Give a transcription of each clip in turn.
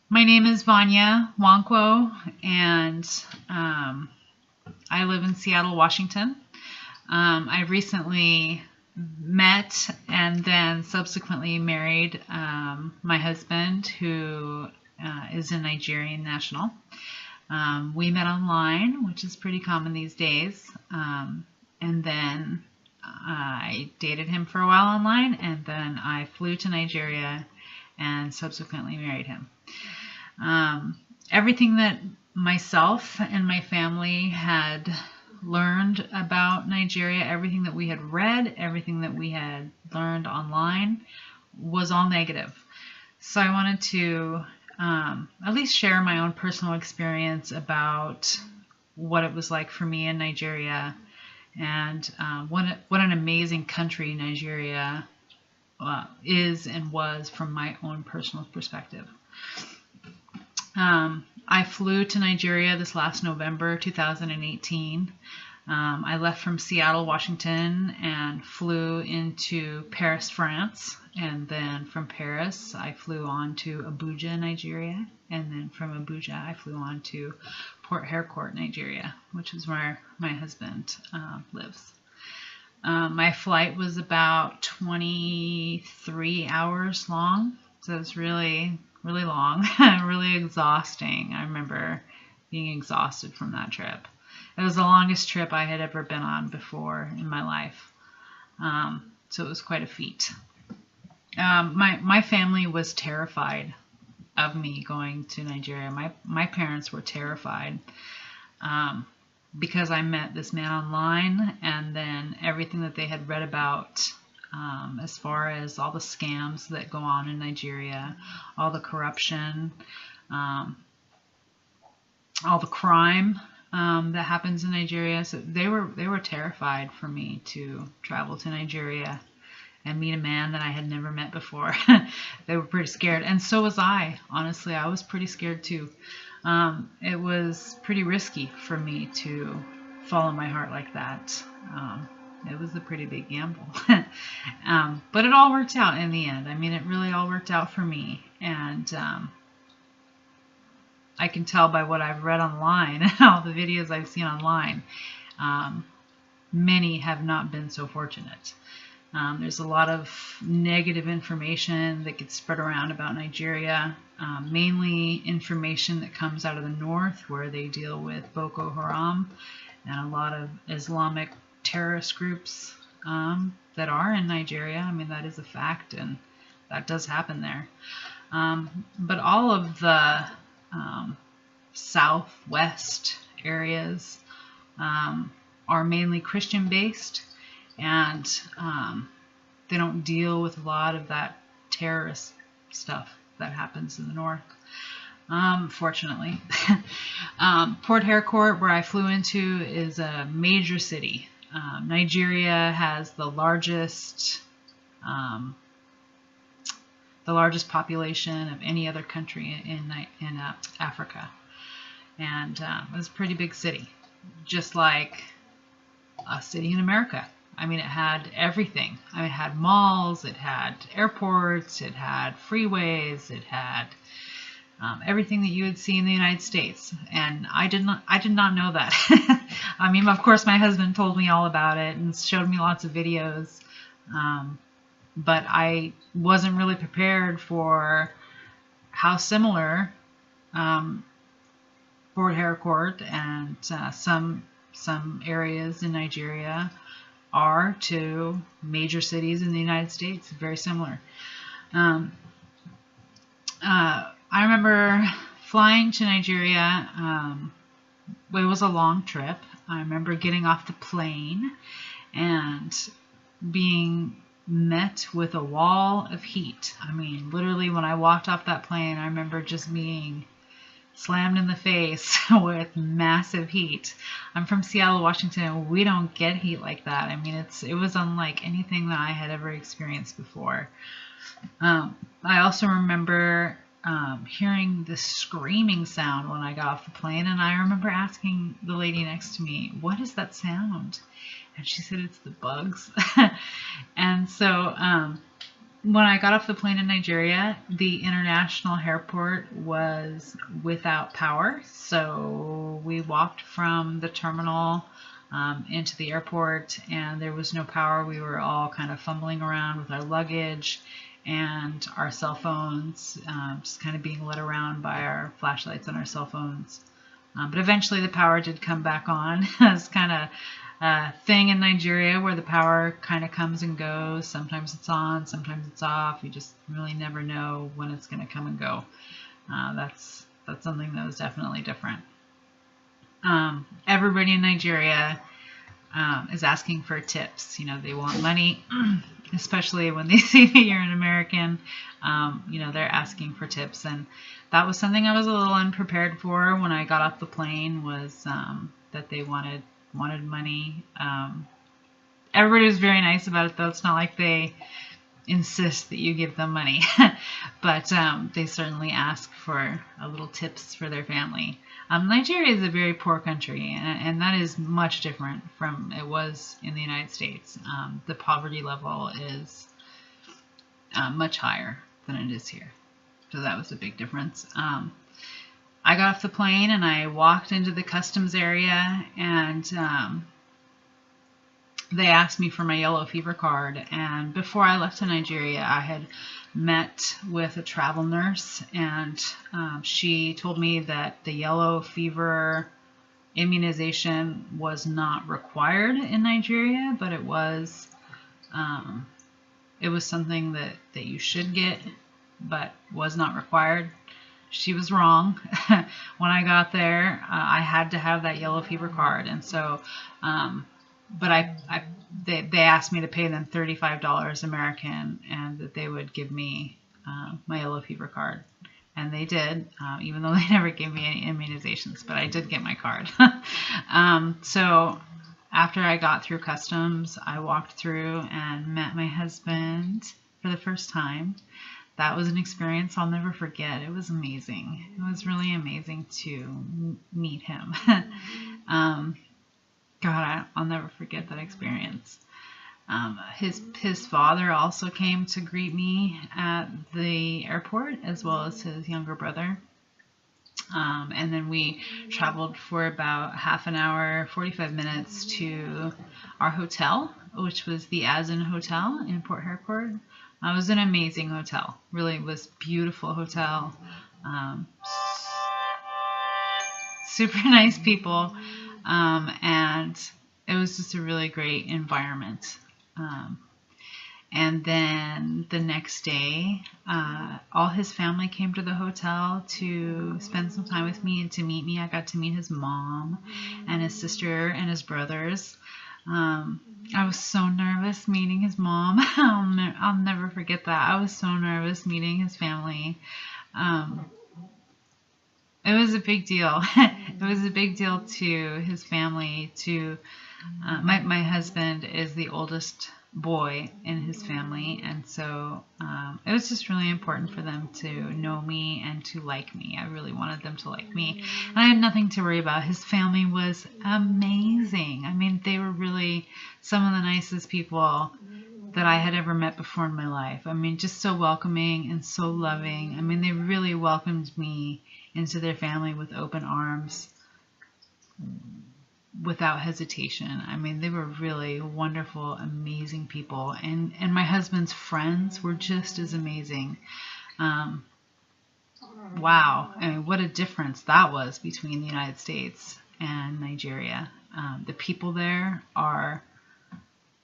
My name is Vanja Nwankwo, and I live in Seattle, Washington. I recently met and then subsequently married my husband, who is a Nigerian national. We met online, which is pretty common these days, and then I dated him for a while online, and then I flew to Nigeria and subsequently married him. Everything that myself and my family had learned about Nigeria, everything that we had read, everything that we had learned online was all negative. So I wanted to at least share my own personal experience about what it was like for me in Nigeria, and what an amazing country Nigeria is and was from my own personal perspective. I flew to Nigeria this last November 2018. I left from Seattle, Washington, and flew into Paris, France. And then from Paris, I flew on to Abuja, Nigeria. And then from Abuja, I flew on to Port Harcourt, Nigeria, which is where my husband lives. My flight was about 23 hours long, so it was really long, really exhausting. I remember being exhausted from that trip. It was the longest trip I had ever been on before in my life, so it was quite a feat. My family was terrified of me going to Nigeria. My parents were terrified because I met this man online, and then everything that they had read about as far as all the scams that go on in Nigeria, all the corruption, all the crime that happens in Nigeria. So they were terrified for me to travel to Nigeria and meet a man that I had never met before. They were pretty scared, and so was I. Honestly, I was pretty scared too. It was pretty risky for me to follow my heart like that. It was a pretty big gamble. But it all worked out in the end. I mean, it really all worked out for me. And I can tell by what I've read online, all the videos I've seen online, many have not been so fortunate. There's a lot of negative information that gets spread around about Nigeria, mainly information that comes out of the north, where they deal with Boko Haram and a lot of Islamic terrorist groups that are in Nigeria. I mean, that is a fact, and that does happen there. But all of the southwest areas are mainly Christian-based, and they don't deal with a lot of that terrorist stuff that happens in the north, fortunately. Port Harcourt, where I flew into, is a major city. Nigeria has the largest population of any other country in Africa, and it was a pretty big city, just like a city in America. I mean, it had everything. I mean, it had malls, it had airports, it had freeways, it had everything that you would see in the United States, and I did not know that. I mean, of course, my husband told me all about it and showed me lots of videos, but I wasn't really prepared for how similar Port Harcourt and some areas in Nigeria are to major cities in the United States. Very similar. I remember flying to Nigeria. It was a long trip. I remember getting off the plane and being met with a wall of heat. I mean, literally, when I walked off that plane, I remember just being slammed in the face with massive heat. I'm from Seattle, Washington, and we don't get heat like that. I mean, it was unlike anything that I had ever experienced before. I also remember hearing this screaming sound when I got off the plane, and I remember asking the lady next to me, "What is that sound?" And she said, "It's the bugs." And so when I got off the plane in Nigeria, the international airport was without power. So we walked from the terminal into the airport, and there was no power. We were all kind of fumbling around with our luggage and our cell phones, just kind of being led around by our flashlights on our cell phones. But eventually the power did come back on. It's kind of a thing in Nigeria where the power kind of comes and goes. Sometimes it's on, sometimes it's off. You just really never know when it's going to come and go. That's something that was definitely different. Everybody in Nigeria is asking for tips. They want money, especially when they see that you're an American. They're asking for tips, and that was something I was a little unprepared for when I got off the plane. Was that they wanted money. Everybody was very nice about it, though. It's not like they insist that you give them money, but they certainly ask for a little tips for their family. Nigeria is a very poor country, and that is much different from it was in the United States. The poverty level is much higher than it is here, so that was a big difference. I got off the plane and I walked into the customs area, and they asked me for my yellow fever card. And before I left to Nigeria, I had met with a travel nurse, and she told me that the yellow fever immunization was not required in Nigeria, but it was something that you should get, but was not required. She was wrong. When I got there, I had to have that yellow fever card, and so but they asked me to pay them $35 American, and that they would give me my yellow fever card, and they did, even though they never gave me any immunizations, but I did get my card. So after I got through customs, I walked through and met my husband for the first time. That was an experience I'll never forget. It was amazing. It was really amazing to meet him. God, I'll never forget that experience. His father also came to greet me at the airport, as well as his younger brother. And then we traveled for about half an hour, 45 minutes to our hotel, which was the Azin Hotel in Port Harcourt. It was an amazing hotel. Really was beautiful hotel. Super nice people. And it was just a really great environment. And then the next day, all his family came to the hotel to spend some time with me and to meet me. I got to meet his mom and his sister and his brothers. I was so nervous meeting his mom. I'll never forget that. I was so nervous meeting his family. It was a big deal. It was a big deal to his family. My husband is the oldest boy in his family, and so it was just really important for them to know me and to like me. I really wanted them to like me, and I had nothing to worry about. His family was amazing. I mean, they were really some of the nicest people that I had ever met before in my life. I mean, just so welcoming and so loving. I mean, they really welcomed me into their family with open arms, without hesitation. I mean, they were really wonderful, amazing people. And my husband's friends were just as amazing. Wow. I mean, what a difference that was between the United States and Nigeria. The people there are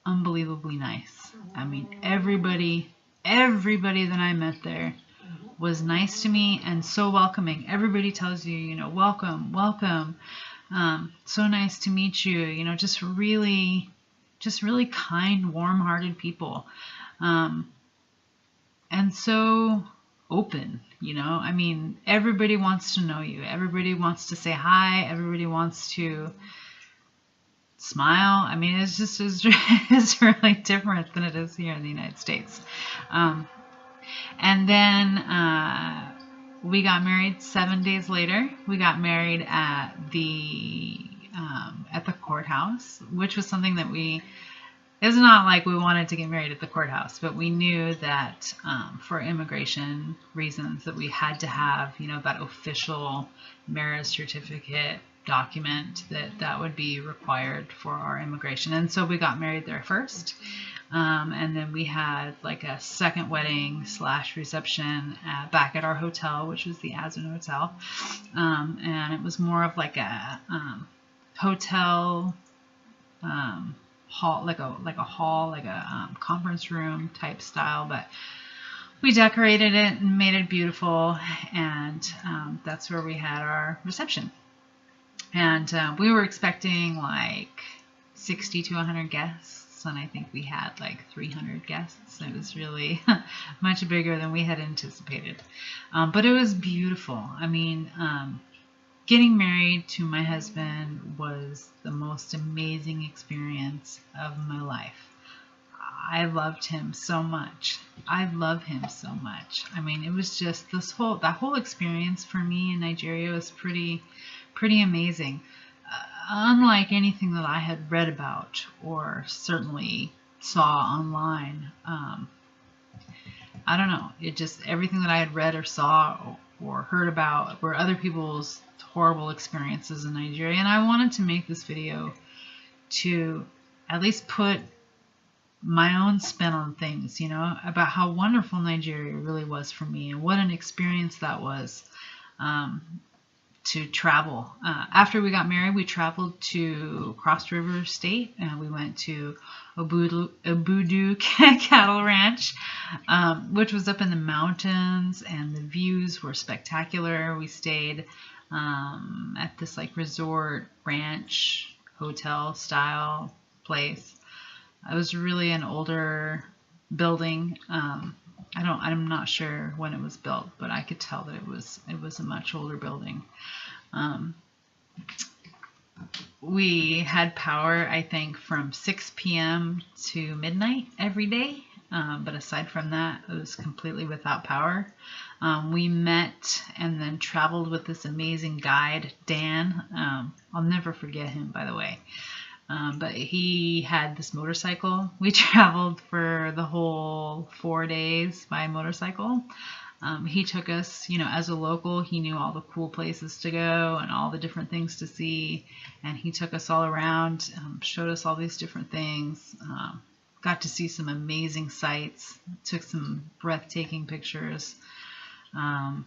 unbelievably nice. I mean, everybody that I met there was nice to me and so welcoming. Everybody tells you, welcome, welcome. So nice to meet you. Just really kind, warm-hearted people. And so open, I mean, everybody wants to know you. Everybody wants to say hi. Everybody wants to smile. I mean, it's really different than it is here in the United States. And then we got married 7 days later. We got married at the courthouse, which was something that we it's not like we wanted to get married at the courthouse, but we knew that for immigration reasons that we had to have, you know, that official marriage certificate document that would be required for our immigration. And so we got married there first. And then we had like a second wedding / reception back at our hotel, which was the Azun Hotel. And it was more of like a hotel hall, like a conference room type style, but we decorated it and made it beautiful, and that's where we had our reception. And we were expecting like 60 to 100 guests, and I think we had like 300 guests. It was really much bigger than we had anticipated, but it was beautiful. I mean, getting married to my husband was the most amazing experience of my life. I loved him so much. I love him so much. I mean, it was just that whole experience for me in Nigeria was pretty amazing. Unlike anything that I had read about or certainly saw online. I don't know. It just, everything that I had read or saw or heard about were other people's horrible experiences in Nigeria, and I wanted to make this video to at least put my own spin on things, you know, about how wonderful Nigeria really was for me and what an experience that was to travel. After we got married, we traveled to Cross River State, and we went to Obudu Cattle Ranch, which was up in the mountains, and the views were spectacular. We stayed at this like resort ranch hotel style place. It was really an older building. I'm not sure when it was built, but I could tell that it was a much older building. We had power, I think, from 6 p.m. to midnight every day. But aside from that, it was completely without power. We met and then traveled with this amazing guide, Dan. I'll never forget him, by the way. But he had this motorcycle. We traveled for the whole 4 days by motorcycle. He took us, you know, as a local, he knew all the cool places to go and all the different things to see. And he took us all around, showed us all these different things. Got to see some amazing sights, took some breathtaking pictures. It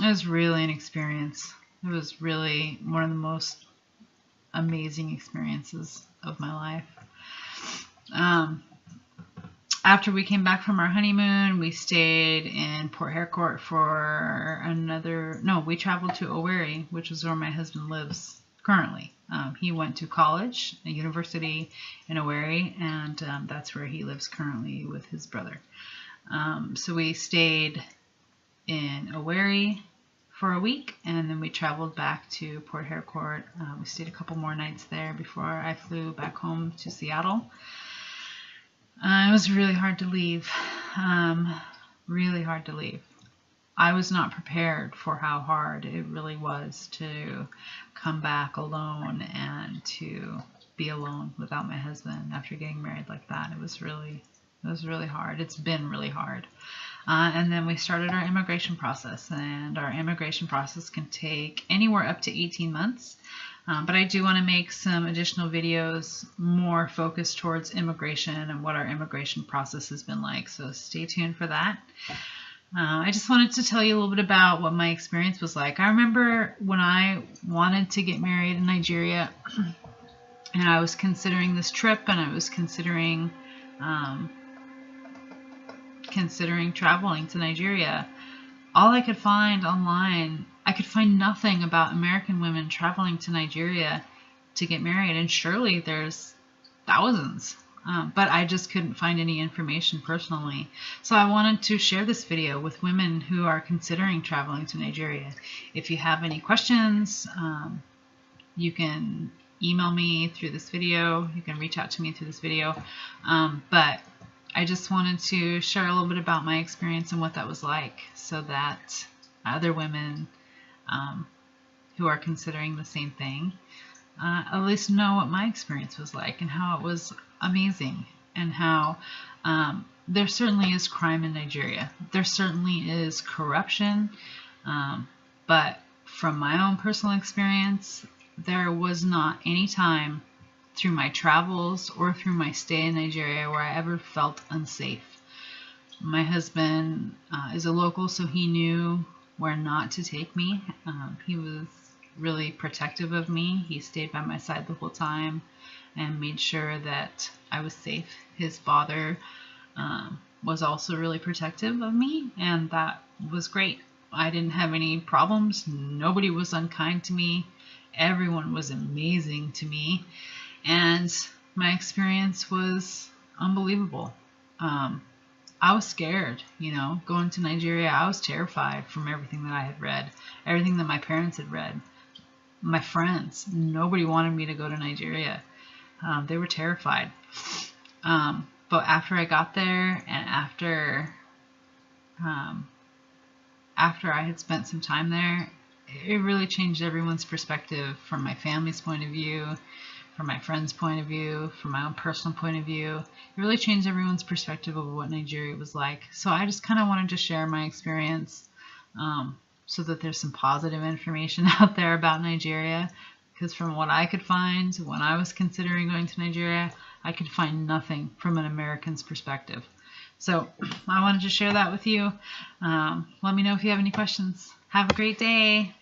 was really an experience. It was really one of the most amazing experiences of my life. After we came back from our honeymoon, we stayed in Port Harcourt for we traveled to Owerri, which is where my husband lives currently. He went to college, a university in Owerri, and that's where he lives currently with his brother. So we stayed in Owerri for a week, and then we traveled back to Port Harcourt. We stayed a couple more nights there before I flew back home to Seattle. It was really hard to leave. Really hard to leave. I was not prepared for how hard it really was to come back alone and to be alone without my husband after getting married like that. It was really hard. It's been really hard. And then we started our immigration process, and our immigration process can take anywhere up to 18 months. But I do want to make some additional videos more focused towards immigration and what our immigration process has been like. So stay tuned for that. I just wanted to tell you a little bit about what my experience was like. I remember when I wanted to get married in Nigeria, and I was considering this trip, and I was considering traveling to Nigeria. All I could find online, I could find nothing about American women traveling to Nigeria to get married, and surely there's thousands. But I just couldn't find any information personally. So I wanted to share this video with women who are considering traveling to Nigeria. If you have any questions, you can email me through this video. You can reach out to me through this video. But I just wanted to share a little bit about my experience and what that was like, so that other women who are considering the same thing at least know what my experience was like and how it was amazing, and how there certainly is crime in Nigeria. There certainly is corruption, but from my own personal experience, there was not any time through my travels or through my stay in Nigeria where I ever felt unsafe. My husband is a local, so he knew where not to take me. He was really protective of me. He stayed by my side the whole time and made sure that I was safe. His father was also really protective of me, and that was great. I didn't have any problems. Nobody was unkind to me. Everyone was amazing to me, and my experience was unbelievable. I was scared, going to Nigeria. I was terrified from everything that I had read, everything that my parents had read. My friends, nobody wanted me to go to Nigeria. They were terrified. But after I got there, and after I had spent some time there, it really changed everyone's perspective from my family's point of view, from my friends' point of view, from my own personal point of view. It really changed everyone's perspective of what Nigeria was like. So I just kind of wanted to share my experience so that there's some positive information out there about Nigeria. Because from what I could find when I was considering going to Nigeria, I could find nothing from an American's perspective. So I wanted to share that with you. Let me know if you have any questions. Have a great day.